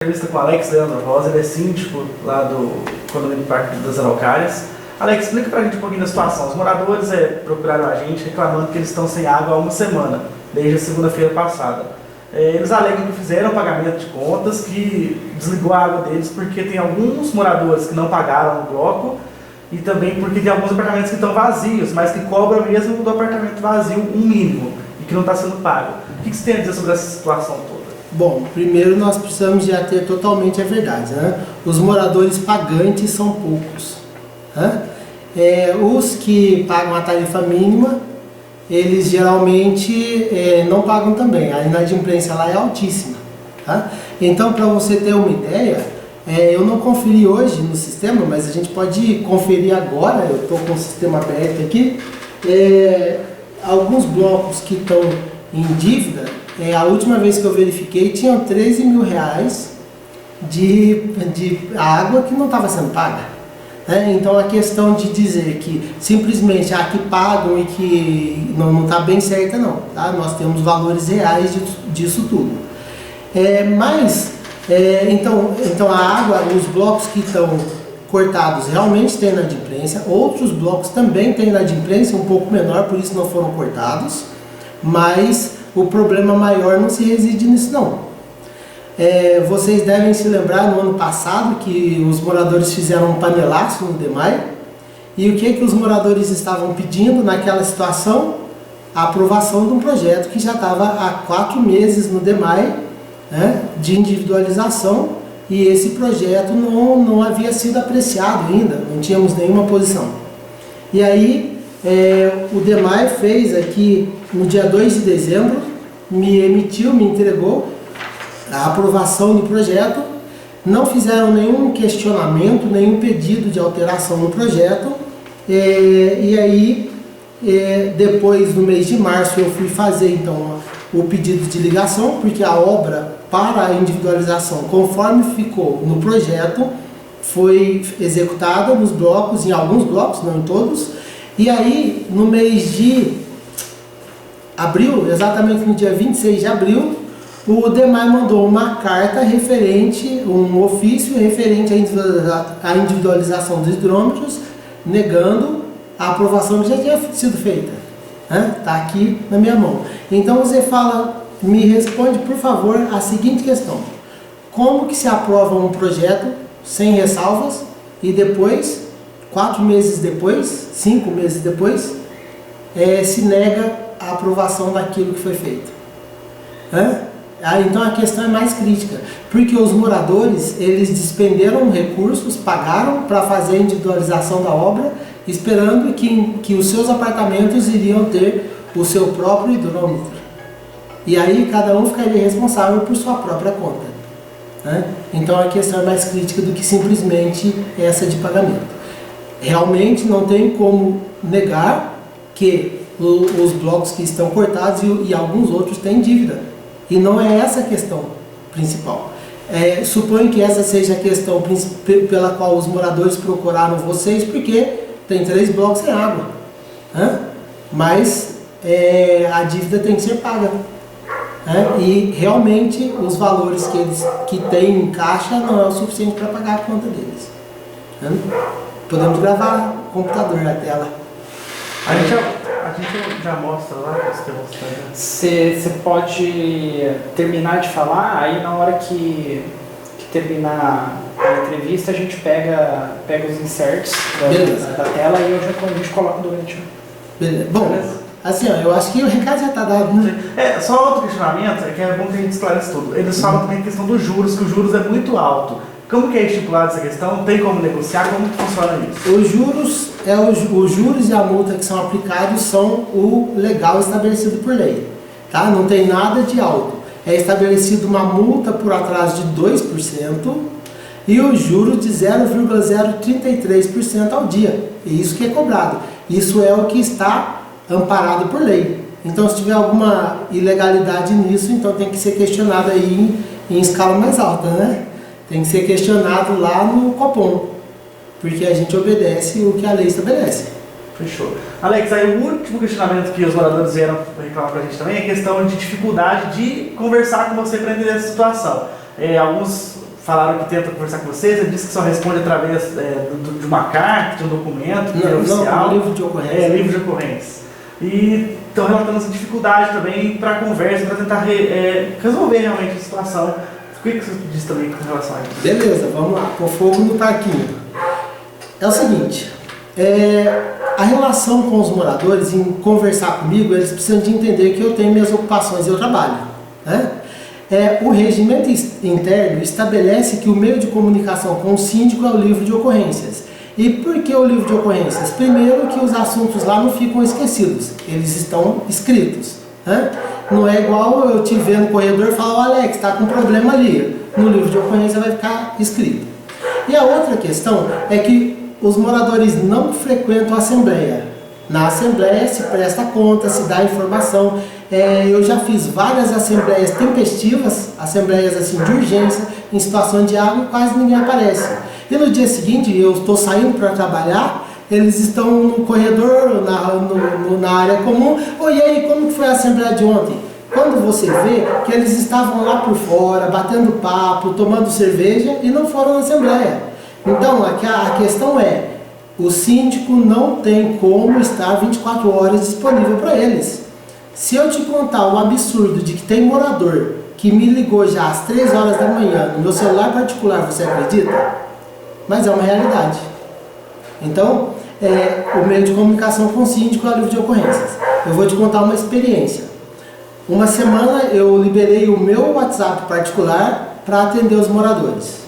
Entrevista com o Alex Leandro Rosa, ele é síndico lá do condomínio Parque das Araucárias. Alex, explica pra gente um pouquinho da situação. Os moradores procuraram a gente reclamando que eles estão sem água há uma semana, desde a segunda-feira passada. Eles alegam que fizeram pagamento de contas, que desligou a água deles porque tem alguns moradores que não pagaram o bloco e também porque tem alguns apartamentos que estão vazios, mas que cobram mesmo do apartamento vazio um mínimo e que não está sendo pago. O que você tem a dizer sobre essa situação toda? Bom, primeiro nós precisamos já ter totalmente a verdade, né? Os moradores pagantes são poucos, né? Os que pagam a tarifa mínima, eles geralmente não pagam também, a inadimplência lá é altíssima, tá? Então, para você ter uma ideia, eu não conferi hoje no sistema, mas a gente pode conferir agora, eu estou com o sistema aberto aqui, alguns blocos que estão em dívida. A última vez que eu verifiquei, tinham 13 mil reais de água que não estava sendo paga. Então a questão de dizer que simplesmente que pagam e que não está bem certa, não. Tá? Nós temos valores reais disso tudo. Então a água, os blocos que estão cortados realmente têm inadimplência, outros blocos também têm inadimplência, um pouco menor, por isso não foram cortados, mas o problema maior não se reside nisso não. Vocês devem se lembrar no ano passado que os moradores fizeram um panelaço no DEMAI, e o que os moradores estavam pedindo naquela situação? A aprovação de um projeto que já estava há 4 meses no DEMAI, né, de individualização, e esse projeto não havia sido apreciado ainda, não tínhamos nenhuma posição. E aí o DEMAI fez aqui no dia 2 de dezembro, me entregou a aprovação do projeto, não fizeram nenhum questionamento, nenhum pedido de alteração no projeto, e aí depois no mês de março eu fui fazer então o pedido de ligação, porque a obra para a individualização, conforme ficou no projeto, foi executada nos blocos, em alguns blocos, não em todos, e aí no mês de abril, exatamente no dia 26 de abril, o DEMAI mandou uma carta referente, um ofício referente à individualização dos hidrômetros, negando a aprovação que já tinha sido feita. Está aqui na minha mão. Então você me responde, por favor, a seguinte questão: como que se aprova um projeto sem ressalvas e depois, 4 meses depois, 5 meses depois, se nega a aprovação daquilo que foi feito? Então a questão é mais crítica, porque os moradores, eles despenderam recursos, pagaram para fazer a individualização da obra, esperando que os seus apartamentos iriam ter o seu próprio hidrômetro. E aí cada um ficaria responsável por sua própria conta. Então a questão é mais crítica do que simplesmente essa de pagamento. Realmente não tem como negar que os blocos que estão cortados e alguns outros têm dívida. E não é essa a questão principal. Suponho que essa seja a questão pela qual os moradores procuraram vocês, porque tem 3 blocos sem água. Mas a dívida tem que ser paga. E realmente os valores que têm em caixa não é o suficiente para pagar a conta deles. Podemos gravar o computador na tela. A gente já mostra lá, você pode terminar de falar, aí na hora que terminar a entrevista a gente pega os inserts da tela e a gente coloca durante. Beleza. Bom, assim, eu acho que o recado já está dado, né? Só outro questionamento, que é bom que a gente esclareça tudo. Eles falam também a questão dos juros, que os juros é muito alto. Como que é estipulado essa questão? Tem como negociar? Como que funciona isso? Os juros e a multa que são aplicados são o legal estabelecido por lei. Tá? Não tem nada de alto. É estabelecido uma multa por atraso de 2% e o juros de 0,033% ao dia. É isso que é cobrado. Isso é o que está amparado por lei. Então, se tiver alguma ilegalidade nisso, então tem que ser questionado aí em escala mais alta, né? Tem que ser questionado lá no Copom, porque a gente obedece o que a lei estabelece. Fechou. Alex, aí o último questionamento que os moradores vieram reclamar pra gente também é a questão de dificuldade de conversar com você para entender essa situação. Alguns falaram que tenta conversar com vocês, ele disse que só responde através de uma carta, de um documento, que é oficial. Não, livro de ocorrência. Livro de ocorrência. E estão relatando essa dificuldade também para a conversa, para tentar resolver realmente a situação. O que você diz também com relação a isso? Beleza, vamos lá, com fogo no parquinho. É o seguinte, a relação com os moradores, em conversar comigo, eles precisam de entender que eu tenho minhas ocupações e eu trabalho, né? O regimento interno estabelece que o meio de comunicação com o síndico é o livro de ocorrências. E por que o livro de ocorrências? Primeiro que os assuntos lá não ficam esquecidos, eles estão escritos, né? Não é igual eu te ver no corredor e falar, Alex, está com um problema ali. No livro de ocorrência vai ficar escrito. E a outra questão é que os moradores não frequentam a assembleia. Na assembleia se presta conta, se dá informação. Eu já fiz várias assembleias tempestivas, assembleias assim de urgência, em situação de água, e quase ninguém aparece. E no dia seguinte, eu estou saindo para trabalhar, eles estão no corredor, na área comum. E aí, como que foi a assembleia de ontem? Quando você vê que eles estavam lá por fora, batendo papo, tomando cerveja e não foram na assembleia. Então, a questão é, o síndico não tem como estar 24 horas disponível para eles. Se eu te contar o absurdo de que tem morador que me ligou já às 3 horas da manhã no meu celular particular, você acredita? Mas é uma realidade. Então, o meio de comunicação com o síndico é o livro de ocorrências. Eu vou te contar uma experiência. Uma semana eu liberei o meu WhatsApp particular para atender os moradores.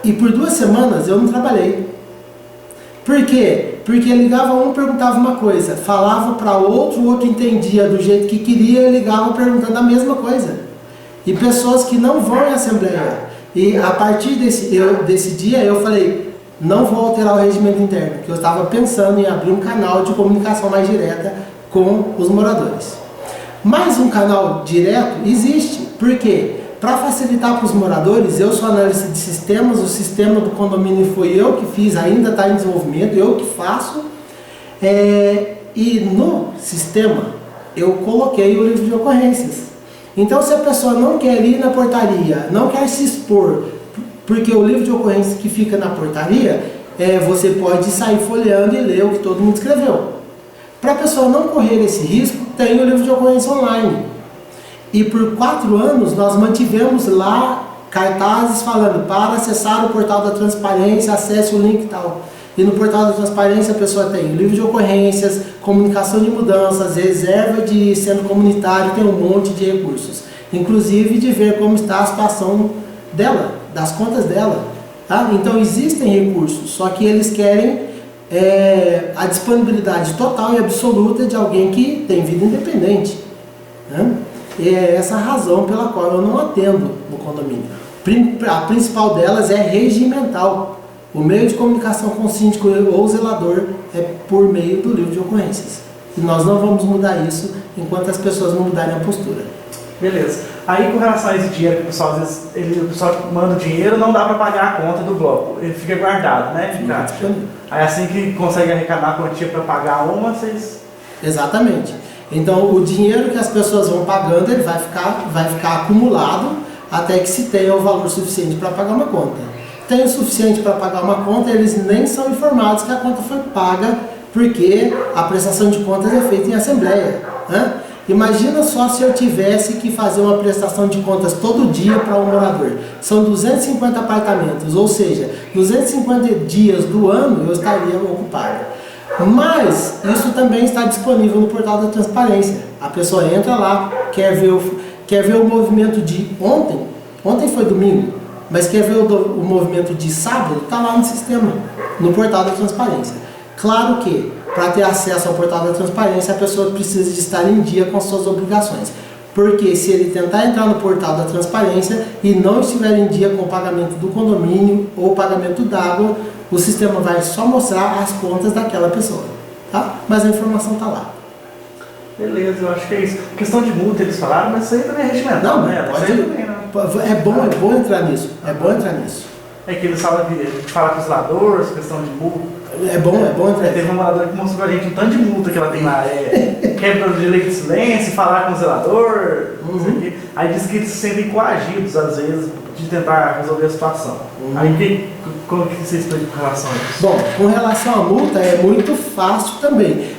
E por 2 semanas eu não trabalhei. Por quê? Porque ligava um, perguntava uma coisa, falava para outro, o outro entendia do jeito que queria e ligava perguntando a mesma coisa. E pessoas que não vão em assembleia. E a partir desse dia eu falei, não vou alterar o regimento interno, porque eu estava pensando em abrir um canal de comunicação mais direta com os moradores. Mas um canal direto existe. Por quê? Para facilitar para os moradores, eu sou analista de sistemas, o sistema do condomínio foi eu que fiz, ainda está em desenvolvimento, eu que faço. E no sistema eu coloquei o livro de ocorrências. Então, se a pessoa não quer ir na portaria, não quer se expor, porque o livro de ocorrências que fica na portaria, você pode sair folheando e ler o que todo mundo escreveu. Para a pessoa não correr esse risco, tem o livro de ocorrência online. E por 4 anos nós mantivemos lá cartazes falando para acessar o portal da transparência, acesse o link e tal. E no portal da transparência a pessoa tem livro de ocorrências, comunicação de mudanças, reserva de centro comunitário, tem um monte de recursos. Inclusive de ver como está a situação dela, das contas dela. Tá? Então existem recursos, só que eles querem a disponibilidade total e absoluta de alguém que tem vida independente. Né? E é essa a razão pela qual eu não atendo no condomínio. A principal delas é regimental. O meio de comunicação com o síndico ou zelador é por meio do livro de ocorrências. E nós não vamos mudar isso enquanto as pessoas não mudarem a postura. Beleza. Aí com relação a esse dinheiro que o pessoal, às vezes, o pessoal manda o dinheiro, não dá para pagar a conta do bloco. Ele fica guardado, né? Aí assim que consegue arrecadar a quantia para pagar uma, vocês... Exatamente. Então o dinheiro que as pessoas vão pagando, ele vai ficar acumulado até que se tenha o valor suficiente para pagar uma conta. Tem o suficiente para pagar uma conta, eles nem são informados que a conta foi paga, porque a prestação de contas é feita em assembleia. Né? Imagina só se eu tivesse que fazer uma prestação de contas todo dia para um morador. São 250 apartamentos, ou seja, 250 dias do ano eu estaria ocupado. Mas isso também está disponível no portal da transparência. A pessoa entra lá, quer ver o movimento de ontem foi domingo, mas quer ver o movimento de sábado, está lá no sistema, no portal da transparência. Claro que, para ter acesso ao portal da transparência, a pessoa precisa de estar em dia com as suas obrigações. Porque se ele tentar entrar no portal da transparência e não estiver em dia com o pagamento do condomínio ou o pagamento d'água, o sistema vai só mostrar as contas daquela pessoa. Tá? Mas a informação está lá. Beleza, eu acho que é isso. Questão de multa eles falaram, mas isso aí também é regimental, não, né? Pode, é bom entrar nisso. É bom entrar nisso. É que eles falam de falar com os zeladores, questão de multa. É bom entrar nisso. Teve um morador que mostrou pra gente um tanto de multa que ela tem lá. Quebra de lei de silêncio, falar com o zelador, não sei o quê. aí diz que eles se sentem coagidos, às vezes, de tentar resolver a situação. Aí como que você explica com relação a isso? Bom, com relação à multa é muito fácil também.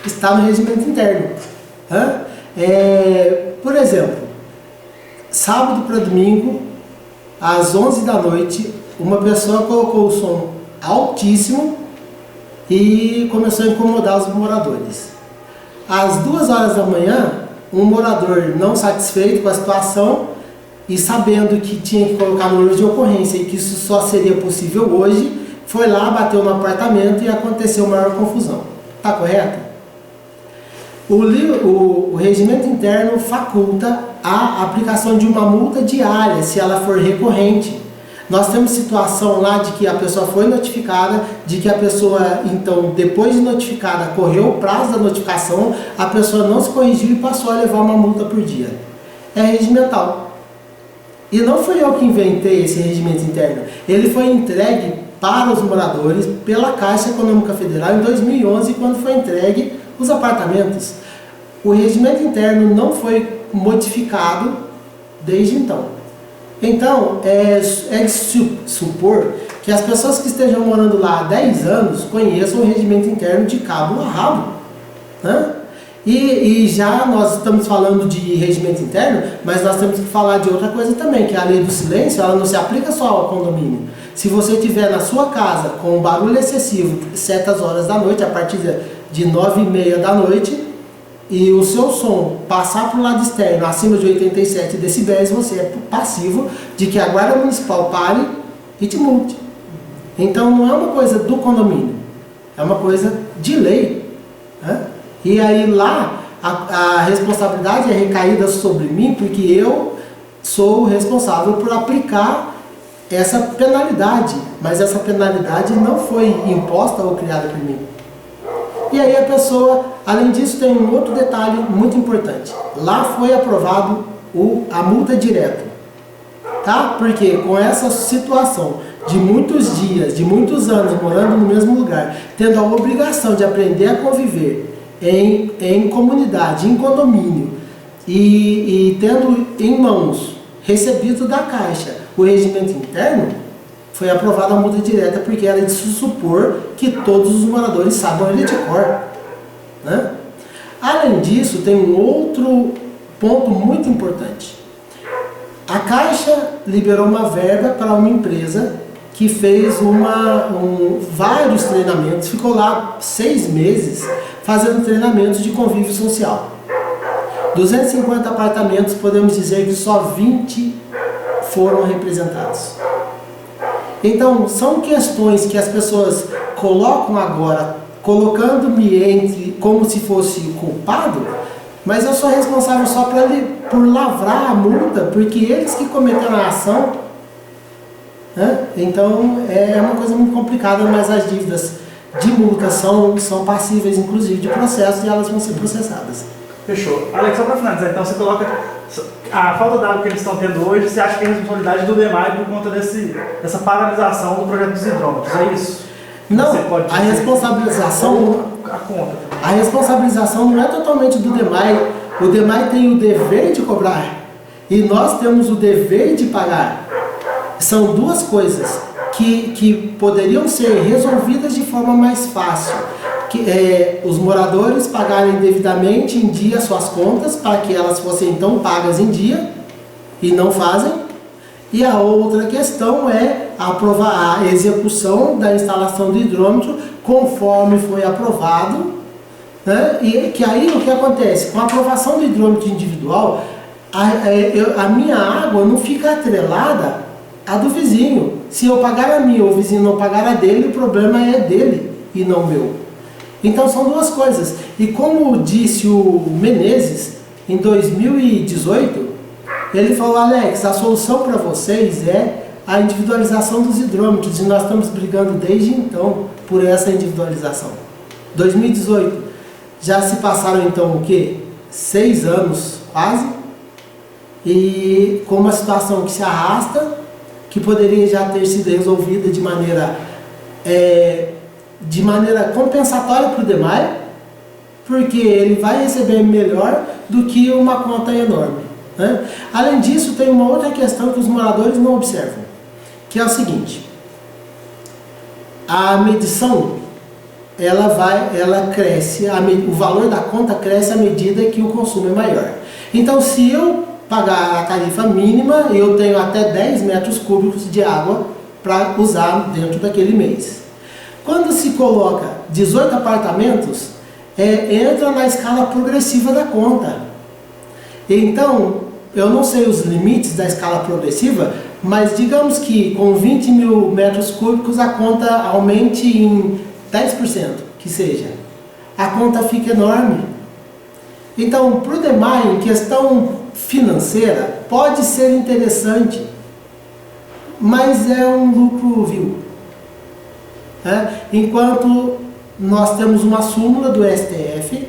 Está no regimento interno. Por exemplo, sábado para domingo, às 11 da noite, uma pessoa colocou o som altíssimo e começou a incomodar os moradores. Às 2 horas da manhã, um morador não satisfeito com a situação e sabendo que tinha que colocar no número de ocorrência e que isso só seria possível hoje, foi lá, bateu no apartamento e aconteceu maior confusão. Está correto? O regimento interno faculta a aplicação de uma multa diária, se ela for recorrente. Nós temos situação lá de que a pessoa foi notificada, de que a pessoa, então, depois de notificada, correu o prazo da notificação, a pessoa não se corrigiu e passou a levar uma multa por dia. É regimental. E não fui eu que inventei esse regimento interno. Ele foi entregue para os moradores pela Caixa Econômica Federal em 2011, quando foi entregue os apartamentos. O regimento interno não foi modificado desde então. Então, é de supor que as pessoas que estejam morando lá há 10 anos conheçam o regimento interno de cabo a rabo. Né? E já nós estamos falando de regimento interno, mas nós temos que falar de outra coisa também, que a lei do silêncio, ela não se aplica só ao condomínio. Se você estiver na sua casa com um barulho excessivo, certas horas da noite, a partir de 9h30 da noite, e o seu som passar para o lado externo acima de 87 decibéis, você é passivo de que a Guarda Municipal pare e te multe. Então não é uma coisa do condomínio, é uma coisa de lei. Né? E aí lá a responsabilidade é recaída sobre mim, porque eu sou o responsável por aplicar essa penalidade, mas essa penalidade não foi imposta ou criada por mim. E aí a pessoa, além disso, tem um outro detalhe muito importante. Lá foi aprovado a multa direta. Tá? Porque com essa situação de muitos dias, de muitos anos morando no mesmo lugar, tendo a obrigação de aprender a conviver em comunidade, em condomínio, e tendo em mãos, recebido da Caixa, o regimento interno, foi aprovada a multa direta, porque era de se supor que todos os moradores sabem ele de cor. Né? Além disso, tem um outro ponto muito importante. A Caixa liberou uma verba para uma empresa que fez vários treinamentos, ficou lá 6 meses fazendo treinamentos de convívio social. 250 apartamentos, podemos dizer que só 20 foram representados. Então, são questões que as pessoas colocam agora, colocando-me como se fosse culpado, mas eu sou responsável só por lavrar a multa, porque eles que cometeram a ação. Né? Então, é uma coisa muito complicada, mas as dívidas de multa são passíveis, inclusive, de processo, e elas vão ser processadas. Fechou. Alex, só para finalizar, então, você coloca a falta d'água que eles estão tendo hoje, você acha que é responsabilidade do DEMAI por conta dessa paralisação do projeto dos hidrômetros, é isso? Não, a responsabilização não é totalmente do DEMAI. O DEMAI tem o dever de cobrar e nós temos o dever de pagar. São duas coisas que poderiam ser resolvidas de forma mais fácil. Os moradores pagarem devidamente em dia suas contas, para que elas fossem então pagas em dia, e não fazem. E a outra questão é aprovar a execução da instalação do hidrômetro conforme foi aprovado, né? E que aí o que acontece? Com a aprovação do hidrômetro individual, a minha água não fica atrelada à do vizinho. Se eu pagar a minha ou o vizinho não pagar a dele, o problema é dele e não meu. Então são duas coisas. E como disse o Menezes, em 2018, ele falou: Alex, a solução para vocês é a individualização dos hidrômetros, e nós estamos brigando desde então por essa individualização. 2018, já se passaram então o quê? 6 anos quase, e com uma situação que se arrasta, que poderia já ter sido resolvida de maneira compensatória para o DEMAI, porque ele vai receber melhor do que uma conta enorme. né? Além disso, tem uma outra questão que os moradores não observam, que é o seguinte: a medição ela cresce, o valor da conta cresce à medida que o consumo é maior. Então, se eu pagar a tarifa mínima, eu tenho até 10 metros cúbicos de água para usar dentro daquele mês. Quando se coloca 18 apartamentos, entra na escala progressiva da conta. Então, eu não sei os limites da escala progressiva, mas digamos que com 20 mil metros cúbicos a conta aumente em 10%, que seja. A conta fica enorme. Então, para o DEMAI, em questão financeira, pode ser interessante, mas é um lucro vil. Enquanto nós temos uma súmula do STF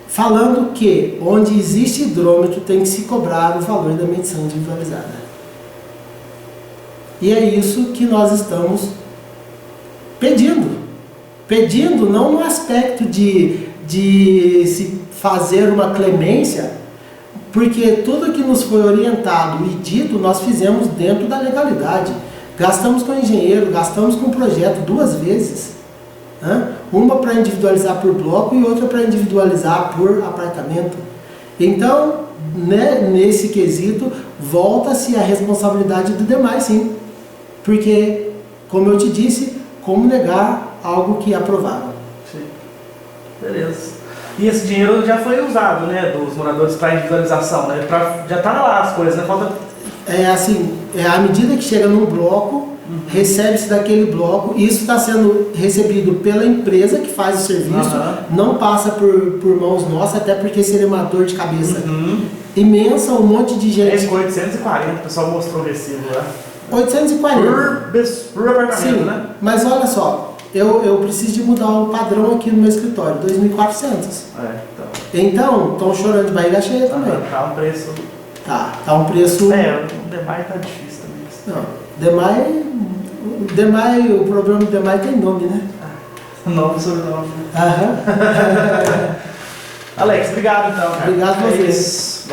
falando que onde existe hidrômetro tem que se cobrar o valor da medição individualizada. E é isso que nós estamos pedindo. Pedindo não no aspecto de se fazer uma clemência, porque tudo que nos foi orientado e dito nós fizemos dentro da legalidade. Gastamos com engenheiro, gastamos com projeto 2 vezes. Uma para individualizar por bloco e outra para individualizar por apartamento. Então, né, nesse quesito, volta-se a responsabilidade do demais, sim. Porque, como eu te disse, como negar algo que aprovaram? Sim. Beleza. E esse dinheiro já foi usado, né, dos moradores para individualização, né? Já tá lá as coisas, né? Falta... à medida que chega num bloco, recebe-se daquele bloco, isso está sendo recebido pela empresa que faz o serviço, não passa por mãos nossas, até porque seria uma dor de cabeça imensa, um monte de gente. Ficou 840, o pessoal mostrou o recibo lá. 840. Por apartamento, sim, né? Mas olha só, eu preciso de mudar o padrão aqui no meu escritório, 2.400. Então, estão chorando de barriga cheia também. Tá um preço... Tá um preço... o DEMAI tá difícil também. Não, DEMAI, o problema do DEMAI tem nome, né? Nome sobre nome. Alex, obrigado então, cara. Obrigado a vocês.